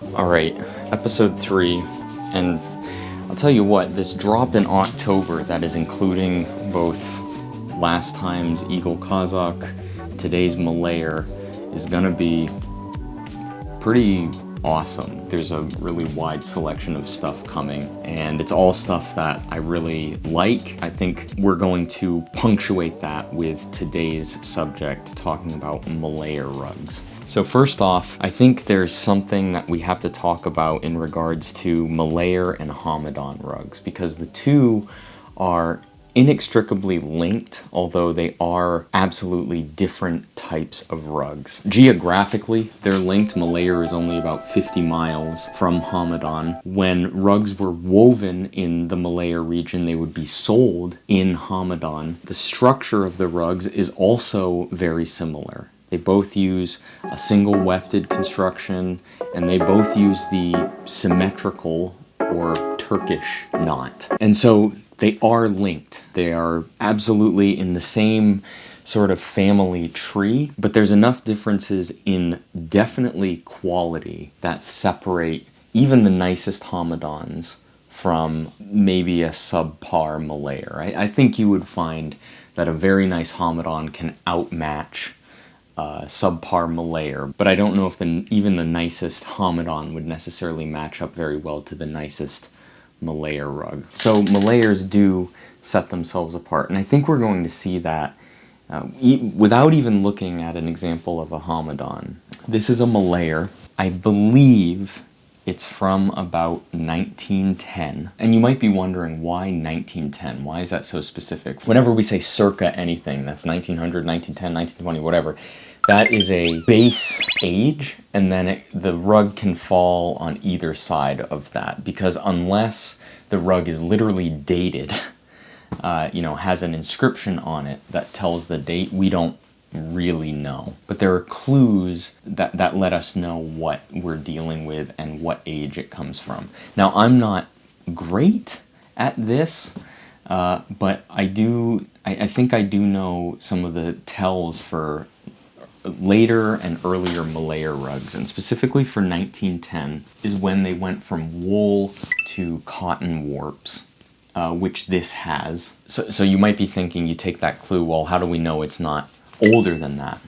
Alright, episode 3, and I'll tell you what, this drop in October that is including both last time's Eagle Kazakh, today's Malayer, is gonna be pretty awesome. There's a really wide selection of stuff coming, and it's all stuff that I really like. I think we're going to punctuate that with today's subject, talking about Malayer rugs. So first off, I think there's something that we have to talk about in regards to Malayer and Hamadan rugs, because the two are inextricably linked, although they are absolutely different types of rugs. Geographically, they're linked. Malayer is only about 50 miles from Hamadan. When rugs were woven in the Malayer region, they would be sold in Hamadan. The structure of the rugs is also very similar. They both use a single wefted construction, and they both use the symmetrical or Turkish knot. And so they are linked. They are absolutely in the same sort of family tree, but there's enough differences in definitely quality that separate even the nicest Hamadans from maybe a subpar Malayer. I think you would find that a very nice Hamadan can outmatch subpar Malayer, but I don't know if even the nicest Hamadan would necessarily match up very well to the nicest Malayer rug. So Malayers do set themselves apart, and I think we're going to see that without even looking at an example of a Hamadan. This is a Malayer. I believe it's from about 1910. And you might be wondering, why 1910? Why is that so specific? Whenever we say circa anything, that's 1900, 1910, 1920, whatever, that is a base age, and then the rug can fall on either side of that, because unless the rug is literally dated, has an inscription on it that tells the date, we don't really know. But there are clues that let us know what we're dealing with and what age it comes from. Now, I'm not great at this, but I think I do know some of the tells for later and earlier Malayer rugs, and specifically for 1910 is when they went from wool to cotton warps, which this has. So you might be thinking, you take that clue, well, how do we know it's not older than that?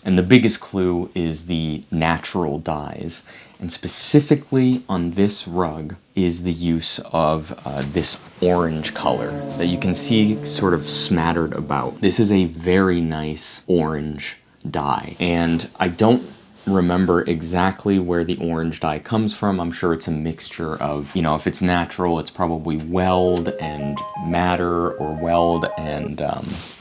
And the biggest clue is the natural dyes, and specifically on this rug is the use of this orange color that you can see sort of smattered about. This is a very nice orange dye, and I don't remember exactly where the orange dye comes from. I'm sure it's a mixture of, if it's natural, it's probably weld and madder, or weld and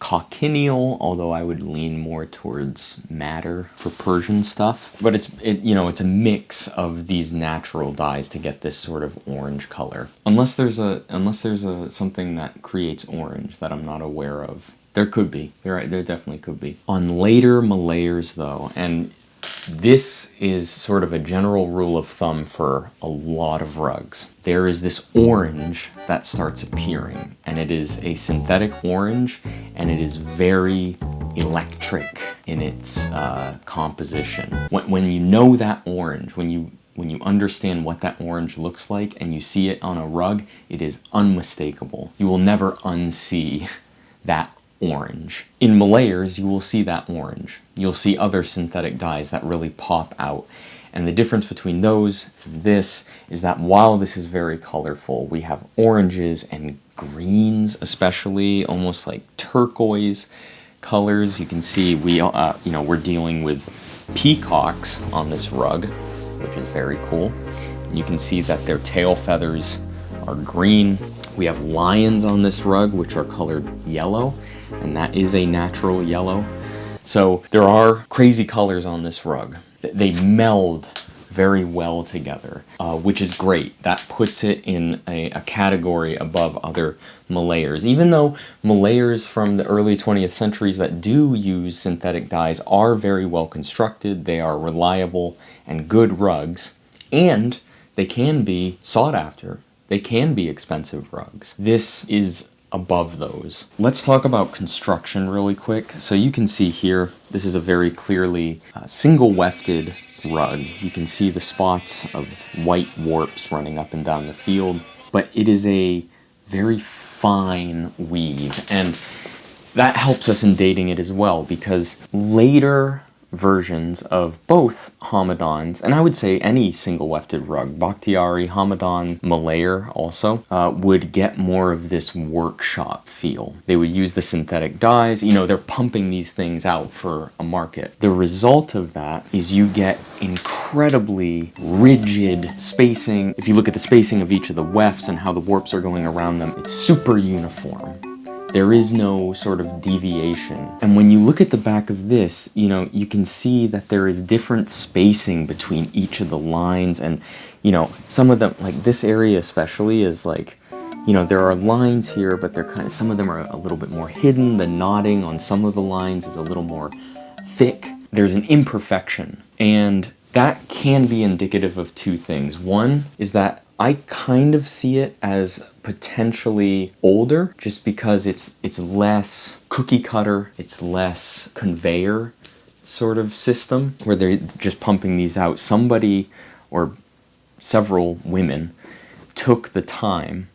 cochineal, although I would lean more towards madder for Persian stuff. But it's a mix of these natural dyes to get this sort of orange color. Unless there's a something that creates orange that I'm not aware of. There could be. You're right, there definitely could be. On later Malayers, though, and this is sort of a general rule of thumb for a lot of rugs, there is this orange that starts appearing, and it is a synthetic orange, and it is very electric in its composition. When you know that orange, when you understand what that orange looks like and you see it on a rug, it is unmistakable. You will never unsee that orange. In Malayers, you will see that orange. You'll see other synthetic dyes that really pop out. And the difference between those and this is that while this is very colorful, we have oranges and greens, especially almost like turquoise colors. You can see we're dealing with peacocks on this rug, which is very cool. And you can see that their tail feathers are green. We have lions on this rug, which are colored yellow, and that is a natural yellow. So there are crazy colors on this rug. They meld very well together, which is great. That puts it in a category above other Malayers. Even though Malayers from the early 20th centuries that do use synthetic dyes are very well constructed, they are reliable and good rugs, and they can be sought after. They can be expensive rugs. This is above those. Let's talk about construction really quick. So you can see here, this is a very clearly single wefted rug. You can see the spots of white warps running up and down the field, but it is a very fine weave, and that helps us in dating it as well, because later versions of both Hamadans, and I would say any single wefted rug, Bakhtiari, Hamadan, Malayer also, would get more of this workshop feel. They would use the synthetic dyes, you know, they're pumping these things out for a market. The result of that is you get incredibly rigid spacing. If you look at the spacing of each of the wefts and how the warps are going around them, it's super uniform. There is no sort of deviation. And when you look at the back of this, you know, you can see that there is different spacing between each of the lines. And, you know, some of them, like this area especially, is like, you know, there are lines here, but they're kind of, some of them are a little bit more hidden. The knotting on some of the lines is a little more thick. There's an imperfection. And that can be indicative of two things. One is that I kind of see it as potentially older, just because it's less cookie cutter, it's less conveyor sort of system where they're just pumping these out. Somebody, or several women, took the time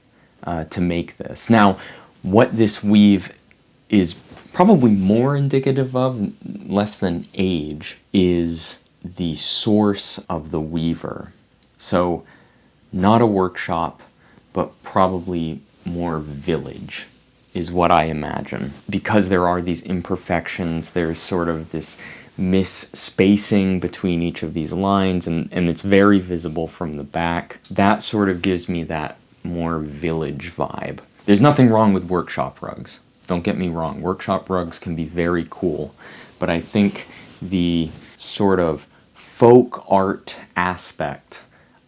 to make this. Now, what this weave is probably more indicative of, less than age, is the source of the weaver. So, not a workshop, but probably more village is what I imagine. Because there are these imperfections, there's sort of this mis-spacing between each of these lines, and it's very visible from the back. That sort of gives me that more village vibe. There's nothing wrong with workshop rugs. Don't get me wrong, workshop rugs can be very cool, but I think the sort of folk art aspect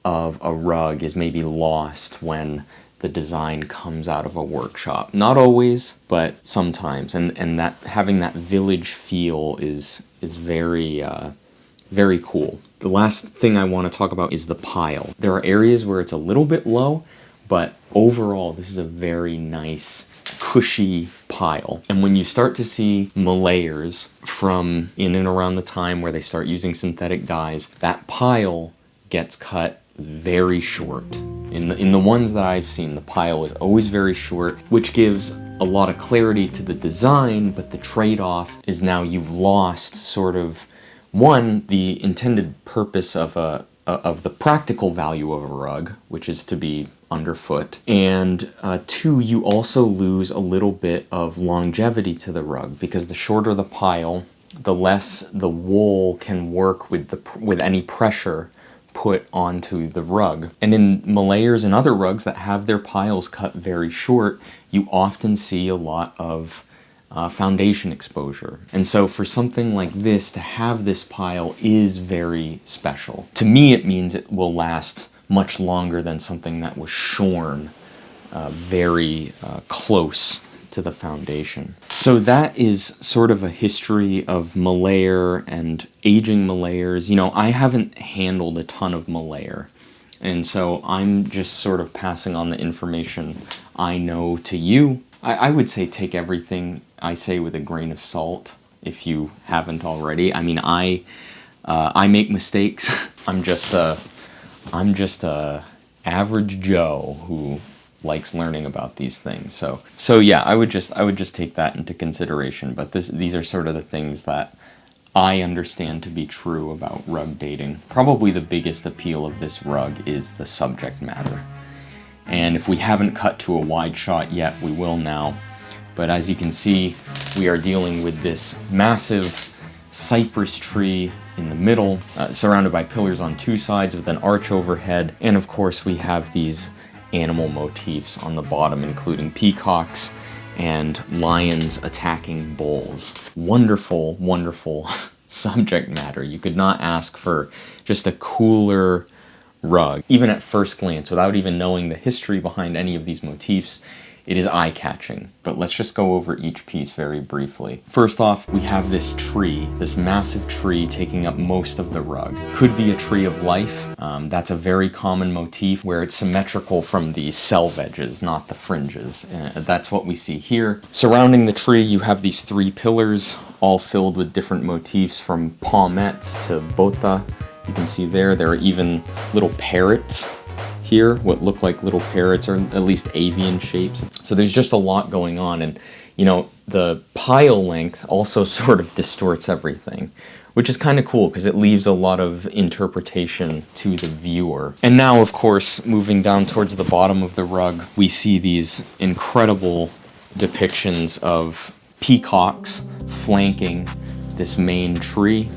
of a rug is maybe lost when the design comes out of a workshop. Not always, but sometimes. And that having that village feel is very, very cool. The last thing I want to talk about is the pile. There are areas where it's a little bit low, but overall this is a very nice, cushy pile. And when you start to see Malayers from in and around the time where they start using synthetic dyes, that pile gets cut very short. In the ones that I've seen, the pile is always very short, which gives a lot of clarity to the design, but the trade-off is now you've lost sort of, one, the intended purpose of the practical value of a rug, which is to be underfoot, and two, you also lose a little bit of longevity to the rug, because the shorter the pile, the less the wool can work with any pressure put onto the rug. And in Malayers and other rugs that have their piles cut very short, you often see a lot of foundation exposure. And so for something like this, to have this pile is very special. To me, it means it will last much longer than something that was shorn very close to the foundation. So that is sort of a history of Malayer and aging Malayers. You know, I haven't handled a ton of Malayer, and so I'm just sort of passing on the information I know to you. I would say take everything I say with a grain of salt, if you haven't already. I mean, I make mistakes. I'm just a average Joe who likes learning about these things. So yeah, I would just take that into consideration. But these are sort of the things that I understand to be true about rug dating. Probably the biggest appeal of this rug is the subject matter. And if we haven't cut to a wide shot yet, we will now. But as you can see, we are dealing with this massive cypress tree in the middle, surrounded by pillars on two sides with an arch overhead. And of course, we have these animal motifs on the bottom, including peacocks and lions attacking bulls. Wonderful, wonderful subject matter. You could not ask for just a cooler rug. Even at first glance, without even knowing the history behind any of these motifs, it is eye-catching. But let's just go over each piece very briefly. First off, we have this tree, this massive tree taking up most of the rug. Could be a tree of life. That's a very common motif where it's symmetrical from the selve edges, not the fringes. That's what we see here. Surrounding the tree, you have these three pillars, all filled with different motifs from palmettes to bota You can see there are even little parrots here, what look like little parrots, or at least avian shapes. So there's just a lot going on, and you know, the pile length also sort of distorts everything, which is kind of cool because it leaves a lot of interpretation to the viewer. And now, of course, moving down towards the bottom of the rug, we see these incredible depictions of peacocks flanking this main tree.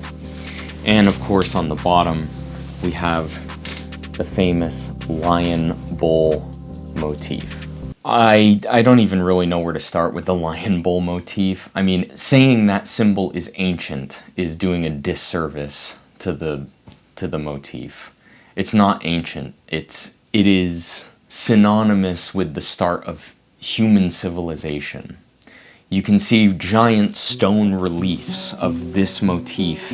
And of course, on the bottom, we have the famous lion bull motif. I don't even really know where to start with the lion bull motif. I mean, saying that symbol is ancient is doing a disservice to the motif. It's not ancient. It is synonymous with the start of human civilization. You can see giant stone reliefs of this motif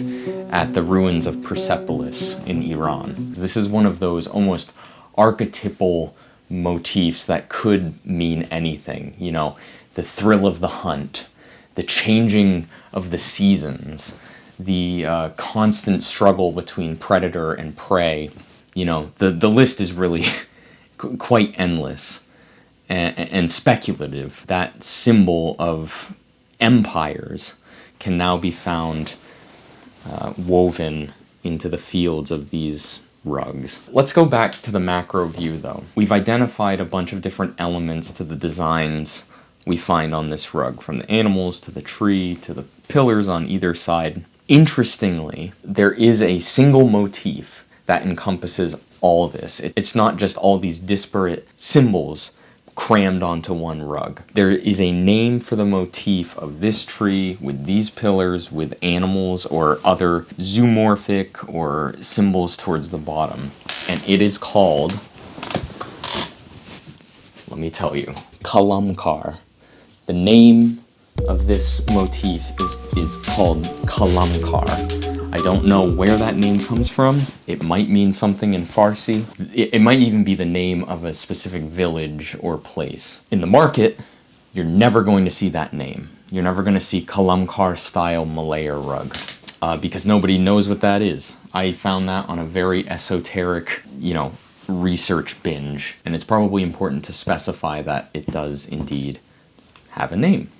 at the ruins of Persepolis in Iran. This is one of those almost archetypal motifs that could mean anything. You know, the thrill of the hunt, the changing of the seasons, the constant struggle between predator and prey. You know, the list is really quite endless. And speculative. That symbol of empires can now be found woven into the fields of these rugs. Let's go back to the macro view though. We've identified a bunch of different elements to the designs we find on this rug, from the animals to the tree to the pillars on either side. Interestingly, there is a single motif that encompasses all this. It's not just all these disparate symbols crammed onto one rug. There is a name for the motif of this tree with these pillars, with animals or other zoomorphic or symbols towards the bottom. And it is called, let me tell you, kalamkar. The name of this motif is called kalamkar. I don't know where that name comes from. It might mean something in Farsi. It might even be the name of a specific village or place. In the market, you're never going to see that name. You're never going to see kalamkar style Malayer rug because nobody knows what that is. I found that on a very esoteric, research binge, and it's probably important to specify that it does indeed have a name.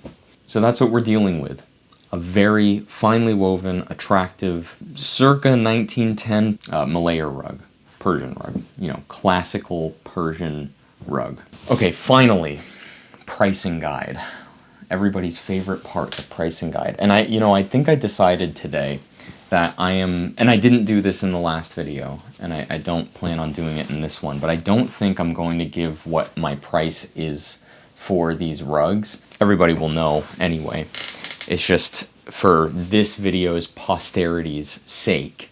So that's what we're dealing with. A very finely woven, attractive, circa 1910 Malayer rug, Persian rug, classical Persian rug. Okay, finally, pricing guide. Everybody's favorite part, the pricing guide. And I think I decided today that and I didn't do this in the last video, and I don't plan on doing it in this one, but I don't think I'm going to give what my price is for these rugs. Everybody will know anyway. It's just for this video's posterity's sake,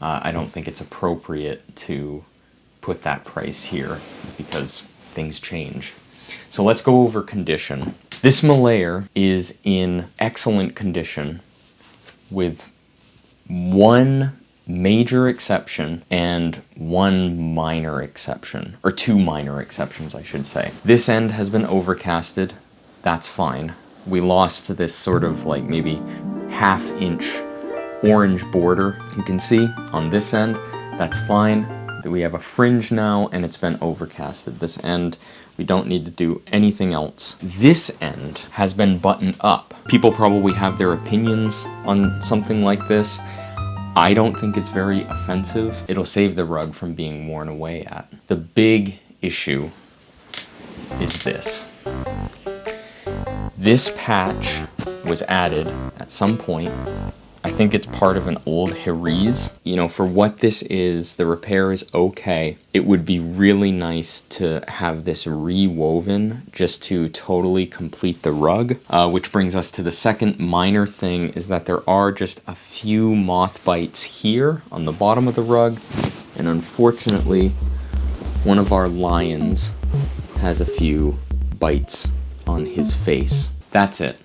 I don't think it's appropriate to put that price here because things change. So let's go over condition. This Malayer is in excellent condition with one major exception and one minor exception, or two minor exceptions, I should say. This end has been overcasted. That's fine. We lost this sort of like maybe half-inch orange border. You can see on this end, that's fine. We have a fringe now and it's been overcasted. This end, we don't need to do anything else. This end has been buttoned up. People probably have their opinions on something like this. I don't think it's very offensive. It'll save the rug from being worn away at. The big issue is this. This patch was added at some point. I think it's part of an old Heriz. For what this is, the repair is okay. It would be really nice to have this re-woven just to totally complete the rug, which brings us to the second minor thing, is that there are just a few moth bites here on the bottom of the rug, and unfortunately, one of our lions has a few bites on his face. That's it.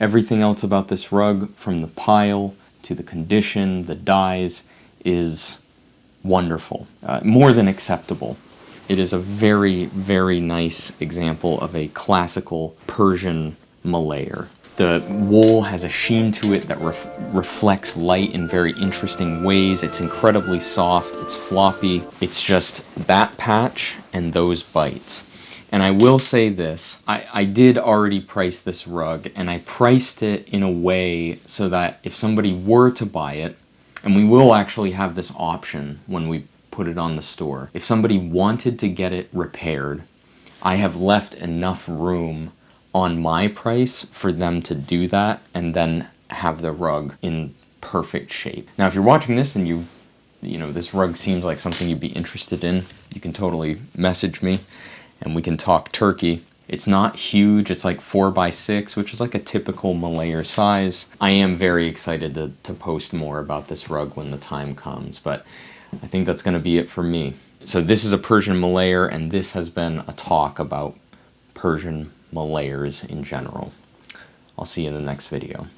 Everything else about this rug, from the pile to the condition, the dyes, is wonderful. More than acceptable. It is a very, very nice example of a classical Persian Malayer. The wool has a sheen to it that reflects light in very interesting ways. It's incredibly soft, it's floppy. It's just that patch and those bites. And I will say this, I did already price this rug, and I priced it in a way so that if somebody were to buy it, and we will actually have this option when we put it on the store, if somebody wanted to get it repaired, I have left enough room on my price for them to do that and then have the rug in perfect shape. Now, if you're watching this and you know, this rug seems like something you'd be interested in, you can totally message me and we can talk turkey. It's not huge, it's like 4x6, which is like a typical Malayer size. I am very excited to post more about this rug when the time comes, but I think that's gonna be it for me. So this is a Persian Malayer, and this has been a talk about Persian Malayers in general. I'll see you in the next video.